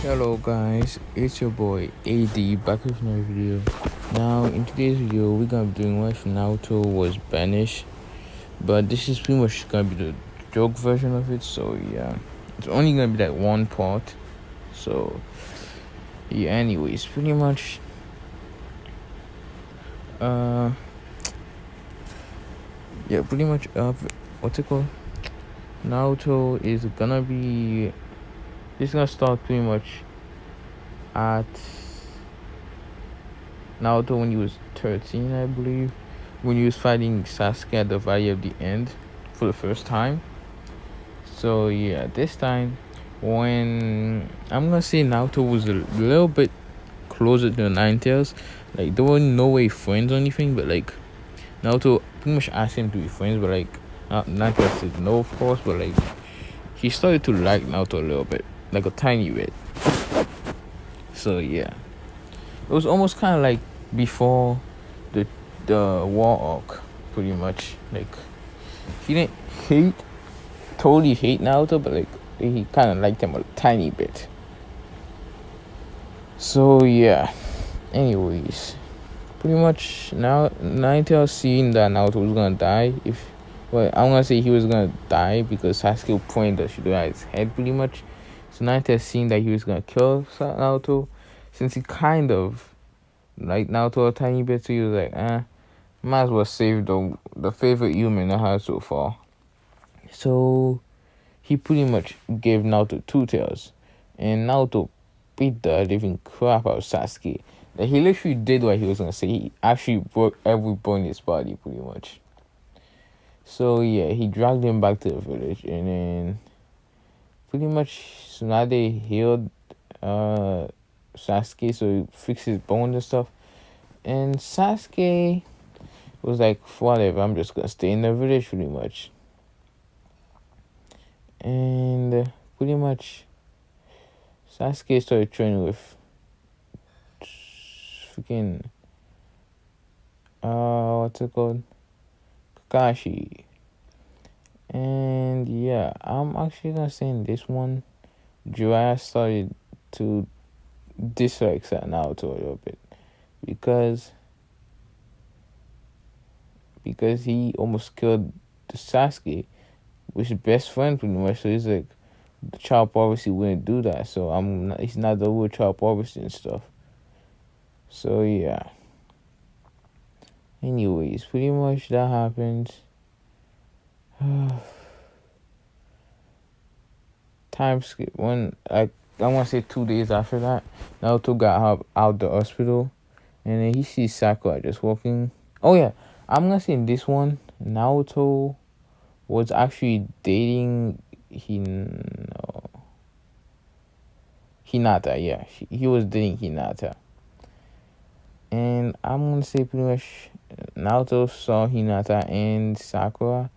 Hello guys, it's your boy AD back with another video. Now in today's video we're gonna be doing what Naruto was banished, but this is pretty much gonna be the joke version of it. So yeah, it's only gonna be like one part. So yeah, anyways, pretty much what's it called? Naruto is gonna be this is gonna start pretty much at Naruto when he was 13, I believe, when he was fighting Sasuke at the Valley of the End for the first time. So yeah, this time when I'm gonna say Naruto was a little bit closer to the Nine Tails, like they were no way friends or anything, but like Naruto pretty much asked him to be friends, but like Nine Tails said no, of course, but like he started to like Naruto a little bit, like a tiny bit. So yeah, it was almost kind of like before the war arc, pretty much. Like he didn't totally hate Naruto, but like he kind of liked him a tiny bit. So yeah, anyways, pretty much now Naruto seeing that Naruto was gonna die. I'm gonna say he was gonna die because Sasuke pointed the Shidori at his head, pretty much. So Naruto seeing that he was gonna kill Naruto, since he kind of like Naruto a tiny bit, so he was like, might as well save the favorite human I had so far. So he pretty much gave Naruto two tails, and Naruto beat the living crap out of Sasuke. Like, he literally did what he was gonna say. He actually broke every bone in his body, pretty much. So yeah, he dragged him back to the village, and then pretty much Tsunade healed Sasuke, so he fixed his bones and stuff. And Sasuke was like, whatever, I'm just gonna stay in the village, pretty much. And pretty much Sasuke started training with freaking what's it called, Kakashi. And yeah, I'm actually gonna say in this one, Jiraiya started to dislike Naruto a little bit because he almost killed the Sasuke, which is best friend pretty much. So he's like, the child obviously wouldn't do that. So he's not the real child obviously and stuff. So yeah. Anyways, pretty much that happened. Time skip. When I want to say 2 days after that, Naruto got out the hospital, and then he sees Sakura just walking. Oh yeah, I'm gonna say in this one, Naruto was actually dating Hinata. Yeah, he was dating Hinata, and I'm gonna say pretty much Naruto saw Hinata and Sakura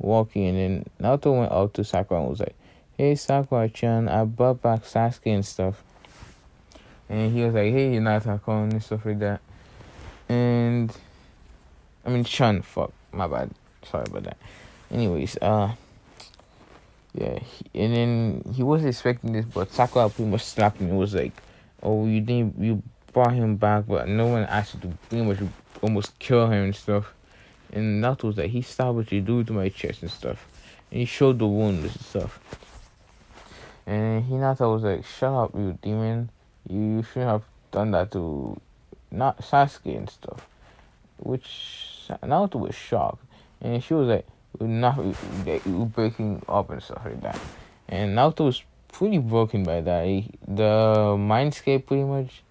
walking, and then Naruto went up to Sakura and was like, "Hey Sakura-chan, I brought back Sasuke and stuff." And he was like, "Hey Hinata-kun," and stuff like that. And I mean Chan, fuck, my bad. Sorry about that. Anyways, yeah, and then he wasn't expecting this, but Sakura pretty much slapped him. It was like, "Oh, you brought him back, but no one asked you to pretty much almost kill him and stuff." And Naruto was like, "He stopped what you do to my chest and stuff." And he showed the wounds and stuff. And Hinata was like, "Shut up, you demon. You shouldn't have done that to not Sasuke and stuff." Which Naruto was shocked. And she was like, we're breaking up and stuff like that. And Naruto was pretty broken by that. The mindscape pretty much,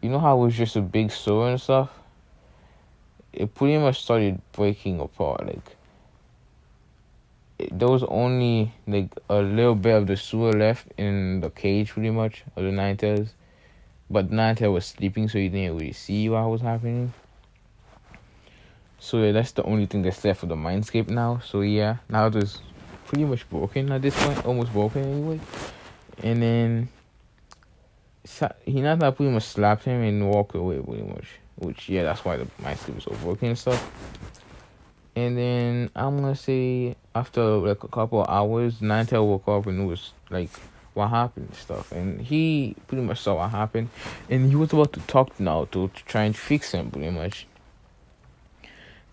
you know how it was just a big sword and stuff? It pretty much started breaking apart. Like, there was only like a little bit of the sewer left in the cage, pretty much, of the Nine Tails. But Nine Tails was sleeping, so he didn't really see what was happening. So yeah, that's the only thing that's left for the mindscape now. So yeah, now it's pretty much broken at this point, almost broken anyway. And then Hinata pretty much slapped him and walked away pretty much. Which yeah, that's why the mindscape was so broken and stuff. And then I'm gonna say after like a couple of hours, Ninetale woke up and was like what happened and stuff. And he pretty much saw what happened, and he was about to talk to Naruto to try and fix him pretty much.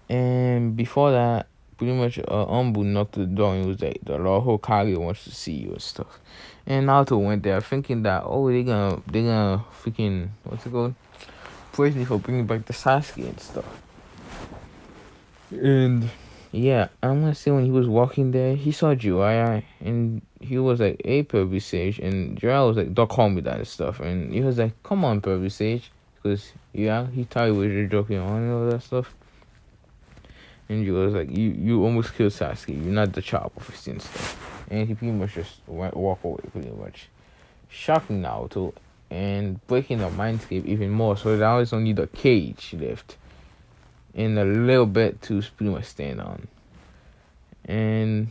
And before that, pretty much Umbu knocked at the door and he was like, the Lord Hokage wants to see you and stuff. And Naruto went there thinking that, oh, they're gonna freaking, what's it called, praise me for bringing back the Sasuke and stuff. And yeah, I'm gonna say when he was walking there, he saw Jiraiya and he was like, hey, Purple Sage. And Jiraiya was like, don't call me that and stuff. And he was like, come on, Purple Sage. Because, yeah, he thought he was just joking on and all that stuff. And Jiraiya was like, you almost killed Sasuke. You're not the child prophecy and stuff. And he pretty much just walk away, pretty much. Shocking Naruto and breaking the mindscape even more. So now it's only the cage left. And a little bit to pretty much stand on. And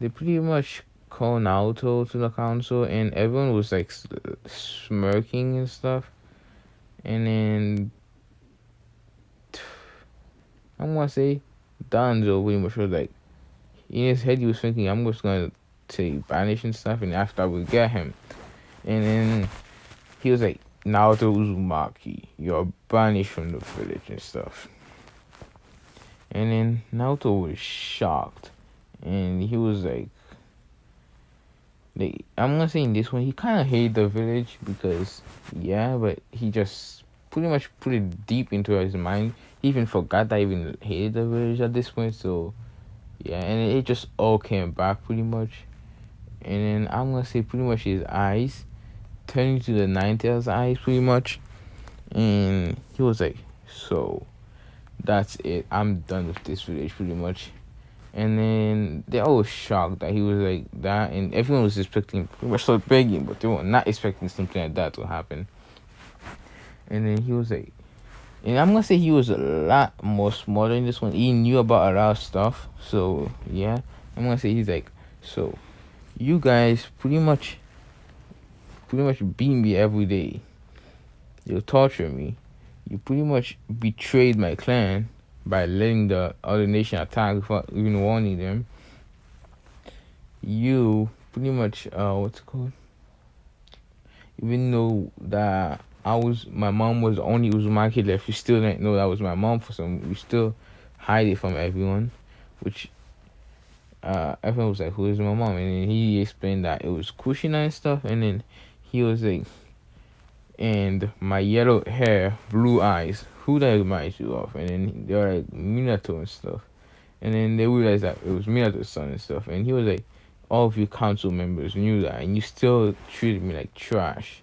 they pretty much called Naruto to the council, and everyone was like smirking and stuff. And then I'm gonna say Danzo pretty much was like, in his head he was thinking, I'm just gonna say banish and stuff, and after I would get him. And then he was like, Naruto Uzumaki, you're banished from the village and stuff. And then Naruto was shocked. And he was like, I'm gonna say in this one, he kind of hated the village because, yeah, but he just pretty much put it deep into his mind. He even forgot that he even hated the village at this point. So, yeah, and it just all came back pretty much. And then I'm gonna say pretty much his eyes turning to the Ninetales eyes pretty much. And he was like, so that's it. I'm done with this village pretty much. And then they all was shocked that he was like that, and everyone was expecting, we were still begging, but they were not expecting something like that to happen. And then he was like, and I'm gonna say he was a lot more smarter in this one. He knew about a lot of stuff. So yeah, I'm gonna say he's like, so you guys pretty much beat me every day. You torture me. You pretty much betrayed my clan by letting the other nation attack without even warning them. You pretty much what's it called? Even though that my mom was the only Uzumaki left, you still didn't know that was my mom for some. You still hide it from everyone, which everyone was like, who is my mom? And then he explained that it was Kushina and stuff. And then he was like, and my yellow hair, blue eyes, who that reminds you of? And then they were like, Minato and stuff. And then they realized that it was Minato's son and stuff. And he was like, all of your council members knew that, and you still treated me like trash.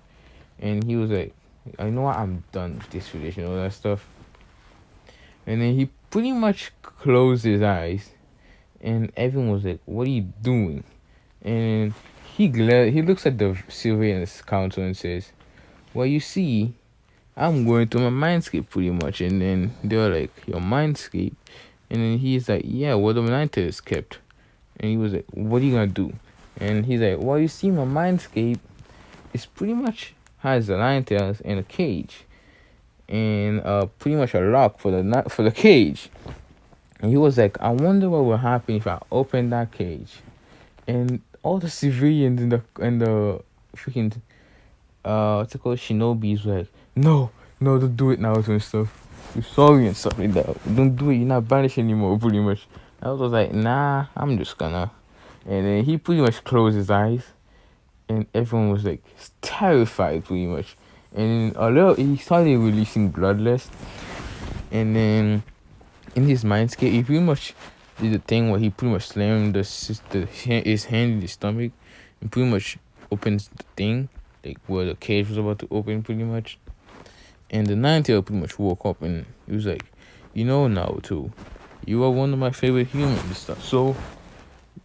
And he was like, I know what, I'm done with this relation and all that stuff. And then he pretty much closed his eyes, and everyone was like, what are you doing? And he looks at the surveillance council and says, well, you see, I'm going through my mindscape pretty much. And then they were like, your mindscape? And then he's like, yeah, what the Ninetales kept. And he was like, what are you gonna do? And he's like, well, you see, my mindscape is pretty much has the Ninetales in a cage, and pretty much a lock for the cage. And he was like, I wonder what will happen if I open that cage. And all the civilians in the freaking what's it called, shinobis were like, no, don't do it now and stuff. You're sorry and stuff like that. Don't do it. You're not banished anymore, pretty much. I was like, nah, I'm just gonna. And then he pretty much closed his eyes, and everyone was like terrified, pretty much. And then he started releasing bloodlust, and then in his mindscape, he pretty much did the thing where he pretty much slammed his hand in his stomach, and pretty much opens the thing, like where the cage was about to open, pretty much. And the Ninetale pretty much woke up, and he was like, you know, Naruto, you are one of my favorite humans and stuff. So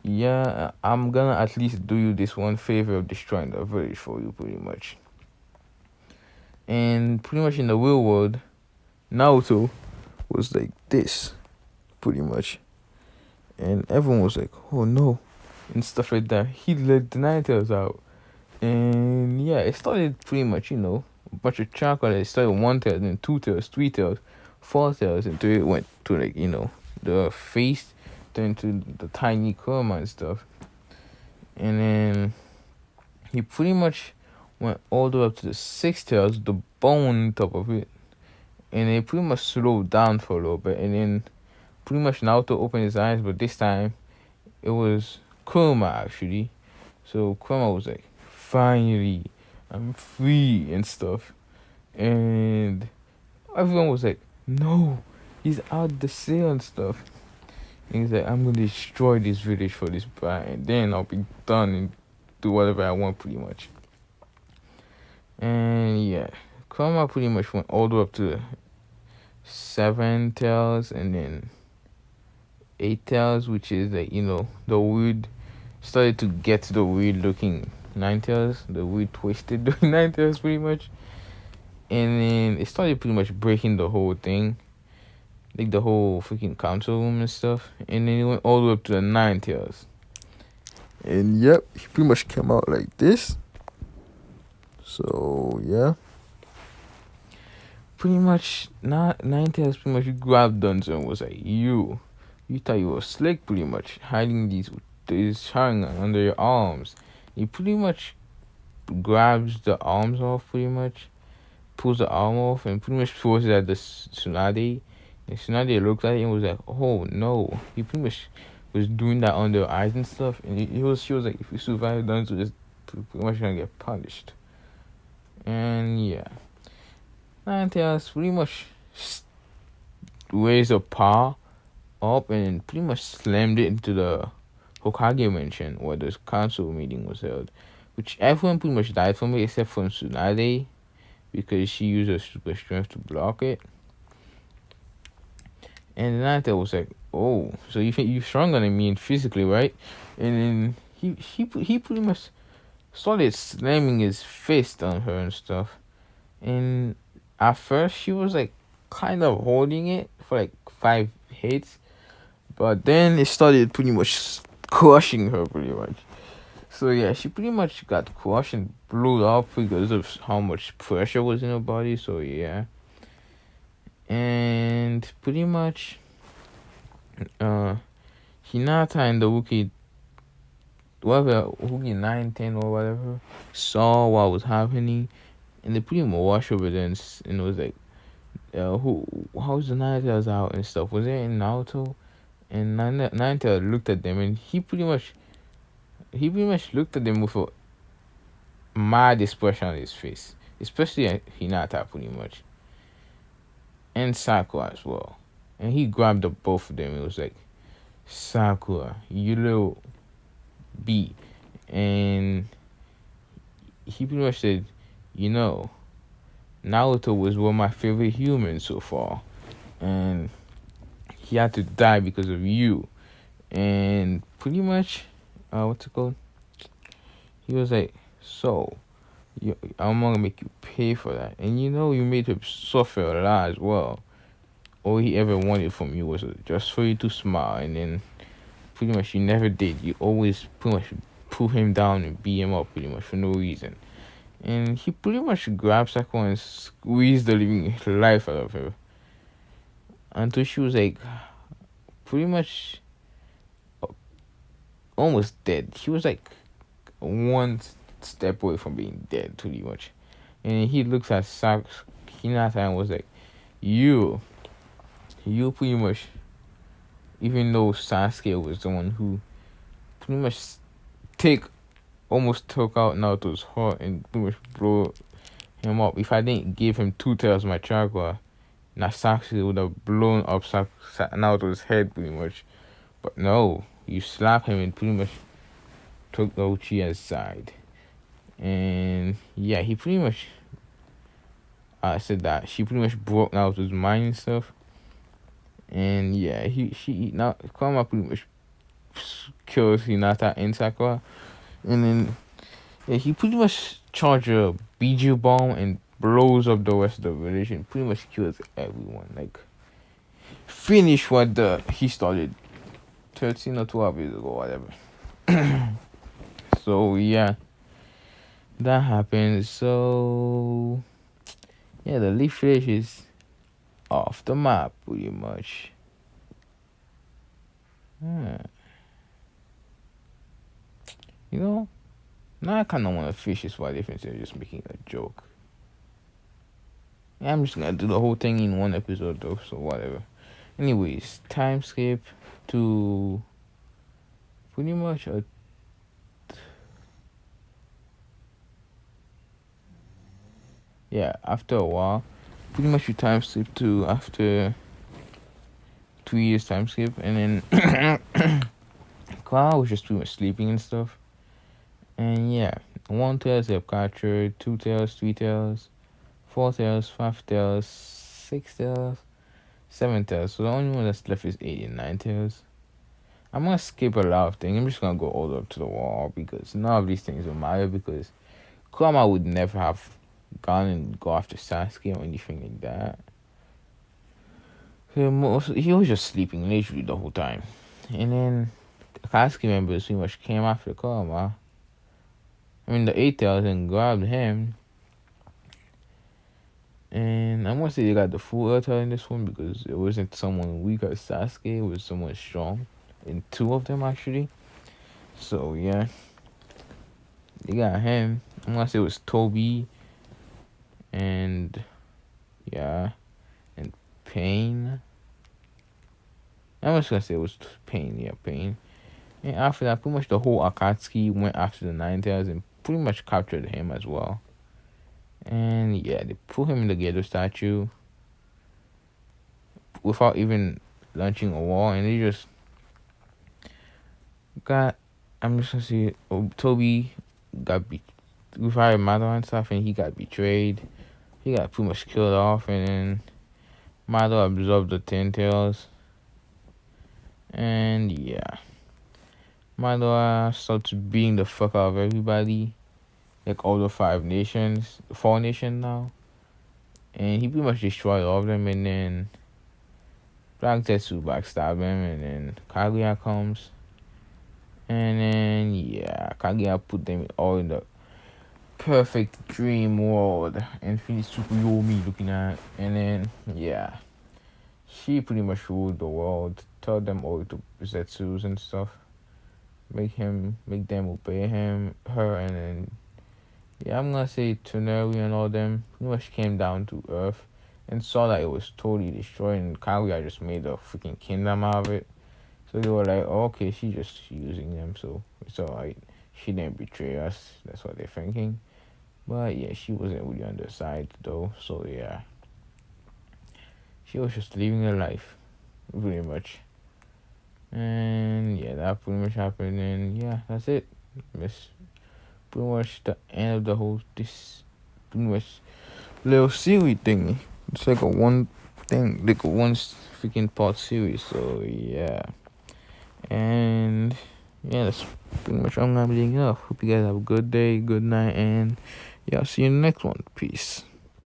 yeah, I'm gonna at least do you this one favor of destroying the village for you, pretty much. And pretty much in the real world, Naruto was like this, pretty much. And everyone was like, oh no, and stuff like that. He let the Ninetales out. And yeah, it started pretty much, a bunch of chocolate. It started one tail, then two tails, three tails, four tails, until it went to the face, then to the tiny Kurama and stuff. And then he pretty much went all the way up to the six tails, the bone on top of it, and it pretty much slowed down for a little bit, and then pretty much Naruto opened his eyes, but this time it was Kurama actually. So Kurama was like, finally, I'm free and stuff, and everyone was like, no, he's out the cell and stuff. And he's like, I'm gonna destroy this village for this guy, and then I'll be done and do whatever I want pretty much. And yeah, Kurama pretty much went all the way up to seven tails and then eight tails, which is like, the weird, started to get to the weird looking nine tails, the weird twisted looking nine tails pretty much. And then it started pretty much breaking the whole thing, like the whole freaking council room and stuff. And then it went all the way up to the nine tails. And yep, he pretty much came out like this. So yeah, pretty much nine tails pretty much grabbed Dunzo and was like, you thought you were slick, pretty much hiding these Sharingan under your arms. He pretty much grabs the arms off, pretty much pulls the arm off and pretty much throws it at the Tsunade. And Tsunade looked at it and was like, oh no. He pretty much was doing that on their eyes and stuff. And she was like, if you survive Dunzo, just pretty much gonna get punished. And yeah, Ninetales pretty much raised a paw up and pretty much slammed it into the Hokage mansion where the council meeting was held, which everyone pretty much died from it except for Tsunade because she used her super strength to block it. And Ninetales was like, "Oh, so you think you're stronger than me physically, right?" And then he pretty much started slamming his fist on her and stuff. And at first she was like kind of holding it for like 5 hits, but then it started pretty much crushing her pretty much. So yeah, she pretty much got crushed and blew up because of how much pressure was in her body. So yeah, and pretty much Hinata and the Wookiee, whatever, Wookiee 9, 10 or whatever, saw what was happening, and they pretty much washed over there and was like, how's the Ninetales out and stuff? Was it in Naruto? And Ninetales looked at them and he pretty much looked at them with a mad expression on his face. Especially Hinata pretty much. And Sakura as well. And he grabbed the both of them and was like, Sakura, you little B. And he pretty much said, Naruto was one of my favorite humans so far. And he had to die because of you. And pretty much, what's it called? He was like, so, I'm gonna make you pay for that. And you made him suffer a lot as well. All he ever wanted from you was just for you to smile. And then pretty much you never did. You always pretty much pull him down and beat him up pretty much for no reason. And he pretty much grabbed Sakura and squeezed the living life out of her. Until she was like, pretty much almost dead. She was like one step away from being dead, pretty much. And he looks at Hinata and was like, you pretty much, even though Sasuke was the one who pretty much almost took out Naruto's heart and pretty much blew him up. If I didn't give him 2 tails of my chakra, Sasuke would have blown up Naruto's head pretty much. But no, you slap him and pretty much took the Uchiha's side. And yeah, he pretty much said that she pretty much broke Naruto's mind and stuff. And yeah, now Kurama pretty much kills Hinata and Sakura. And then he pretty much charges a Biju bomb and blows up the rest of the village and pretty much kills everyone. Like, finish what he started 13 or 12 years ago, whatever. So yeah, that happened. So yeah, the Leaf Village is off the map pretty much. Yeah. Now I kind of want to fish this why difference instead of just making a joke. Yeah, I'm just gonna do the whole thing in one episode though, so whatever. Anyways, time skip to pretty much a after a while, pretty much you time skip to after 2 years time skip, and then Cloud was just pretty much sleeping and stuff. And yeah, 1 tails have captured, 2 tails, 3 tails, 4 tails, 5 tails, 6 tails, 7 tails. So the only one that's left is 8 and 9 tails. I'm gonna skip a lot of things. I'm just gonna go all the way up to the wall because none of these things will matter because Kurama would never have gone and go after Sasuke or anything like that. He was just sleeping literally the whole time. And then the Sasuke members pretty much came after Kurama. I mean the 8 tails and grabbed him. And I'm gonna say they got the full Earth in this one because it wasn't someone weak as Sasuke, it was someone strong. And 2 of them actually. So yeah. They got him. I'm gonna say it was Toby and yeah. And Pain. I'm just gonna say it was Pain, yeah, Pain. And after that, pretty much the whole Akatsuki went after the 9 tails and pretty much captured him as well. And yeah, they put him in the Gedo statue without even launching a wall, and they just got. I'm just gonna say, Toby got revived Madara and stuff, and he got betrayed. He got pretty much killed off, and then Madara absorbed the 10 tails. And yeah, Madara started beating the fuck out of everybody, like all the 4 nations now. And he pretty much destroyed all of them, and then Black Zetsu backstab him, and then Kaguya comes. And then, yeah, Kaguya put them all in the perfect dream world. Infinite Super Yomi looking at. And then, yeah, she pretty much ruled the world. Tell them all to Zetsus and stuff. Make them obey her, and then yeah, I'm gonna say Tsuneri and all them pretty much came down to Earth and saw that it was totally destroyed, and Kaguya just made a freaking kingdom out of it. So they were like, oh, okay, she's just using them, so it's alright. She didn't betray us. That's what they're thinking. But yeah, she wasn't really on their side though, so yeah. She was just living her life, pretty much. And yeah, that pretty much happened, and yeah, that's it. Miss pretty much the end of the whole this pretty much little series thing. It's like a one thing, like a one freaking part series. So yeah, and yeah, that's pretty much all I'm gonna be doing. Hope you guys have a good day, good night, and yeah, I'll see you in the next one. Peace.